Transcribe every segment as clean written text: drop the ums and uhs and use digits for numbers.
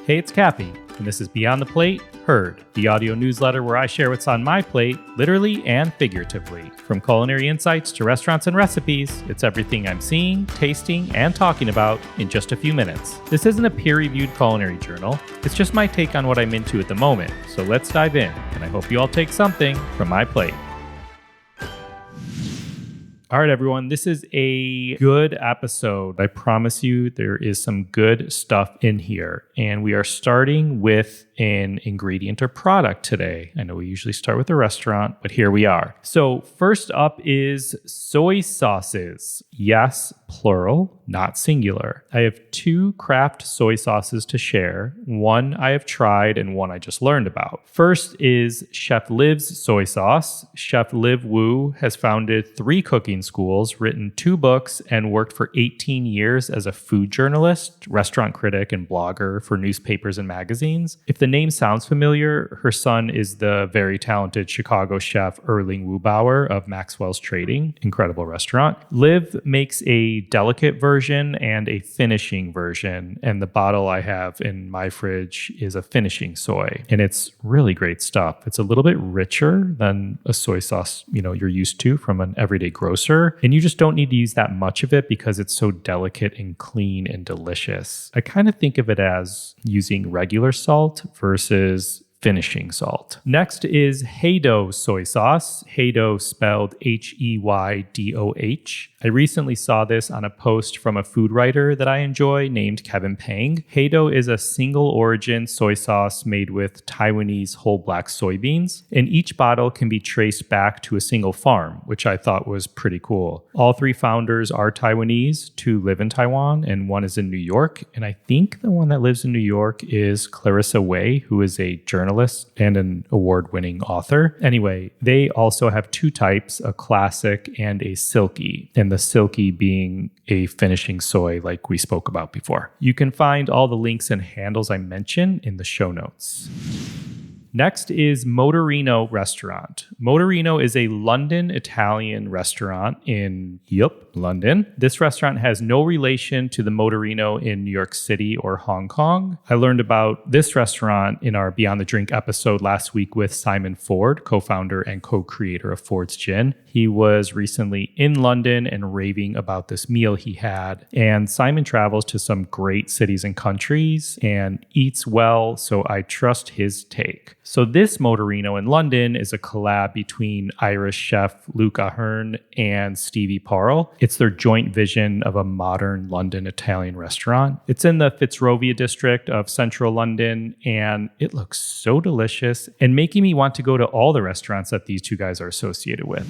Hey, it's Kappy, and this is Beyond the Plate, Heard, the audio newsletter where I share what's on my plate, literally and figuratively. From culinary insights to restaurants and recipes, it's everything I'm seeing, tasting, and talking about in just a few minutes. This isn't a peer-reviewed culinary journal, it's just my take on what I'm into at the moment, so let's dive in, and I hope you all take something from my plate. All right, everyone, this is a good episode. I promise you there is some good stuff in here. And we are starting with an ingredient or product today. I know we usually start with a restaurant, but here we are. So first up is soy sauces. Yes, plural, not singular. I have two craft soy sauces to share. One I have tried and one I just learned about. First is Chef Liv's soy sauce. Chef Liv Wu has founded 3 cooking schools, written 2 books, and worked for 18 years as a food journalist, restaurant critic, and blogger for newspapers and magazines. If the name sounds familiar, her son is the very talented Chicago chef Erling Wubauer of Maxwell's Trading, incredible restaurant. Liv makes a delicate version and a finishing version, and the bottle I have in my fridge is a finishing soy, and it's really great stuff. It's a little bit richer than a soy sauce, you're used to from an everyday grocer, and you just don't need to use that much of it because it's so delicate and clean and delicious. I kind of think of it as using regular salt versus finishing salt. Next is Heydo soy sauce. Heydo spelled Heydoh. I recently saw this on a post from a food writer that I enjoy named Kevin Pang. Heydo is a single origin soy sauce made with Taiwanese whole black soybeans, and each bottle can be traced back to a single farm, which I thought was pretty cool. All 3 founders are Taiwanese, 2 live in Taiwan, and 1 is in New York. And I think the one that lives in New York is Clarissa Wei, who is a journalist and an award-winning author. Anyway, they also have 2 types, a classic and a silky, and the silky being a finishing soy like we spoke about before. You can find all the links and handles I mentioned in the show notes. Next is Motorino Restaurant. Motorino is a London Italian restaurant in, London. This restaurant has no relation to the Motorino in New York City or Hong Kong. I learned about this restaurant in our Beyond the Drink episode last week with Simon Ford, co-founder and co-creator of Ford's Gin. He was recently in London and raving about this meal he had. And Simon travels to some great cities and countries and eats well, so I trust his take. So this Motorino in London is a collab between Irish chef Luke Ahern and Stevie Parle. It's their joint vision of a modern London Italian restaurant. It's in the Fitzrovia district of central London, and it looks so delicious and making me want to go to all the restaurants that these 2 guys are associated with.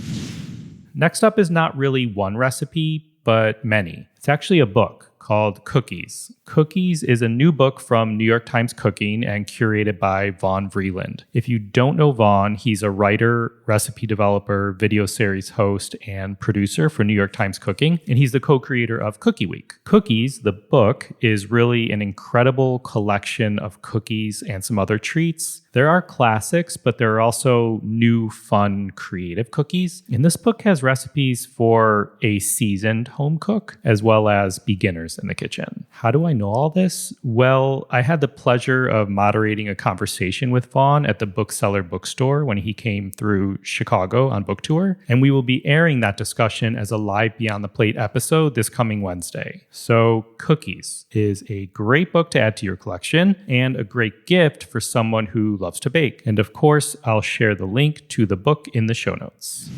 Next up is not really one recipe, but many. It's actually a book called Cookies. Cookies is a new book from New York Times Cooking and curated by Vaughn Vreeland. If you don't know Vaughn, he's a writer, recipe developer, video series host, and producer for New York Times Cooking, and he's the co-creator of Cookie Week. Cookies, the book, is really an incredible collection of cookies and some other treats. There are classics, but there are also new, fun, creative cookies. And this book has recipes for a seasoned home cook, as well as beginners in the kitchen. How do I know all this? Well, I had the pleasure of moderating a conversation with Vaughn at the Bookseller bookstore when he came through Chicago on book tour. And we will be airing that discussion as a live Beyond the Plate episode this coming Wednesday. So Cookies is a great book to add to your collection and a great gift for someone who loves to bake. And of course, I'll share the link to the book in the show notes.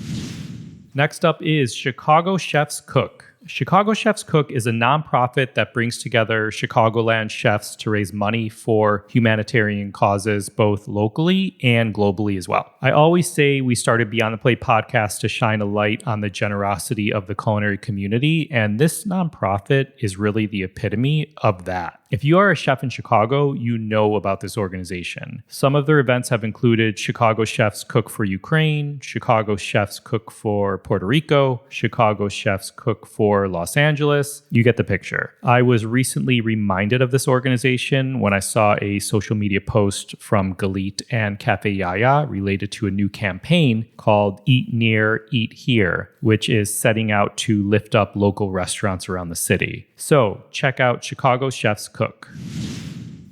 Next up is Chicago Chefs Cook. Chicago Chefs Cook is a nonprofit that brings together Chicagoland chefs to raise money for humanitarian causes, both locally and globally as well. I always say we started Beyond the Plate podcast to shine a light on the generosity of the culinary community, and this nonprofit is really the epitome of that. If you are a chef in Chicago, you know about this organization. Some of their events have included Chicago Chefs Cook for Ukraine, Chicago Chefs Cook for Puerto Rico, Chicago Chefs Cook for Los Angeles. You get the picture. I was recently reminded of this organization when I saw a social media post from Galit and Cafe Yaya related to a new campaign called Eat Near, Eat Here, which is setting out to lift up local restaurants around the city. So check out Chicago Chefs Cook.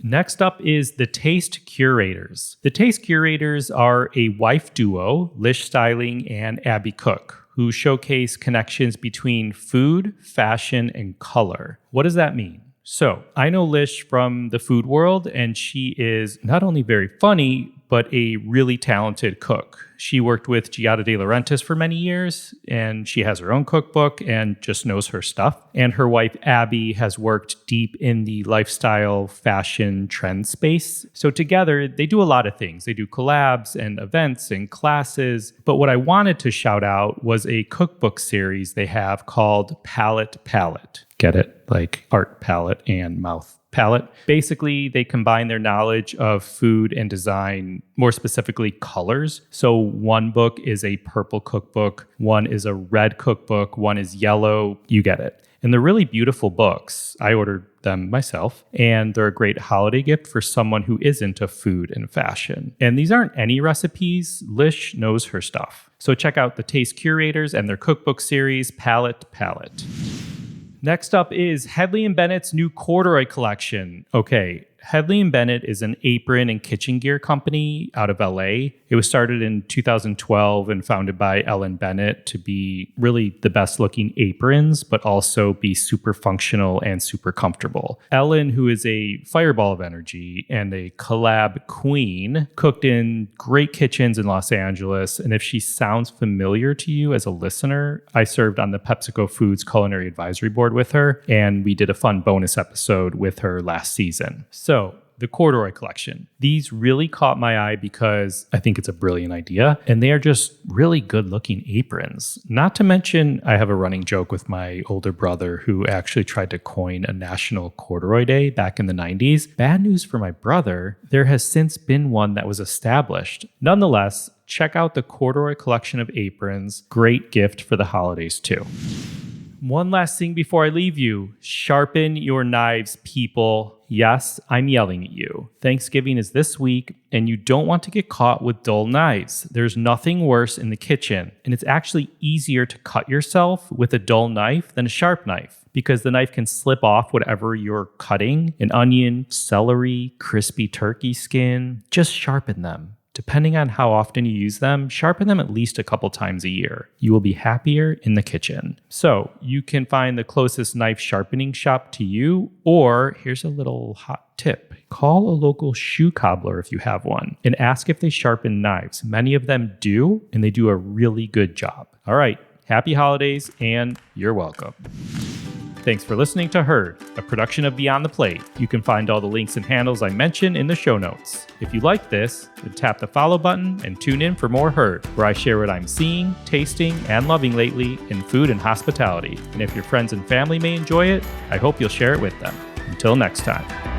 Next up is the Taste Curators. The Taste Curators are a wife duo, Lish Styling and Abby Cook, who showcase connections between food, fashion, and color. What does that mean? So, I know Lish from the food world, and she is not only very funny, but a really talented cook. She worked with Giada De Laurentiis for many years, and she has her own cookbook and just knows her stuff. And her wife, Abby, has worked deep in the lifestyle fashion trend space. So together, they do a lot of things. They do collabs and events and classes. But what I wanted to shout out was a cookbook series they have called Palette. Get it? Like art palette and mouth palette. Basically, they combine their knowledge of food and design, more specifically colors. So one book is a purple cookbook, one is a red cookbook, one is yellow. You get it. And they're really beautiful books. I ordered them myself, and they're a great holiday gift for someone who is into food and fashion. And these aren't any recipes. Lish knows her stuff. So check out the Taste Curators and their cookbook series, Palette. Next up is Hedley & Bennett's new corduroy collection. Okay, Hedley & Bennett is an apron and kitchen gear company out of LA. It was started in 2012 and founded by Ellen Bennett to be really the best looking aprons, but also be super functional and super comfortable. Ellen, who is a fireball of energy and a collab queen, cooked in great kitchens in Los Angeles. And if she sounds familiar to you as a listener, I served on the PepsiCo Foods Culinary Advisory Board with her, and we did a fun bonus episode with her last season. So the corduroy collection. These really caught my eye because I think it's a brilliant idea, and they are just really good looking aprons. Not to mention, I have a running joke with my older brother who actually tried to coin a national corduroy day back in the 90s. Bad news for my brother, there has since been one that was established. Nonetheless, check out the corduroy collection of aprons. Great gift for the holidays too. One last thing before I leave you. Sharpen your knives, people. Yes, I'm yelling at you. Thanksgiving is this week, and you don't want to get caught with dull knives. There's nothing worse in the kitchen, and it's actually easier to cut yourself with a dull knife than a sharp knife, because the knife can slip off whatever you're cutting. An onion, celery, crispy turkey skin. Just sharpen them. Depending on how often you use them, sharpen them at least a couple times a year. You will be happier in the kitchen. So you can find the closest knife sharpening shop to you, or here's a little hot tip. Call a local shoe cobbler if you have one and ask if they sharpen knives. Many of them do, and they do a really good job. All right, happy holidays, and you're welcome. Thanks for listening to Heard, a production of Beyond the Plate. You can find all the links and handles I mentioned in the show notes. If you like this, then tap the follow button and tune in for more Heard, where I share what I'm seeing, tasting, and loving lately in food and hospitality. And if your friends and family may enjoy it, I hope you'll share it with them. Until next time.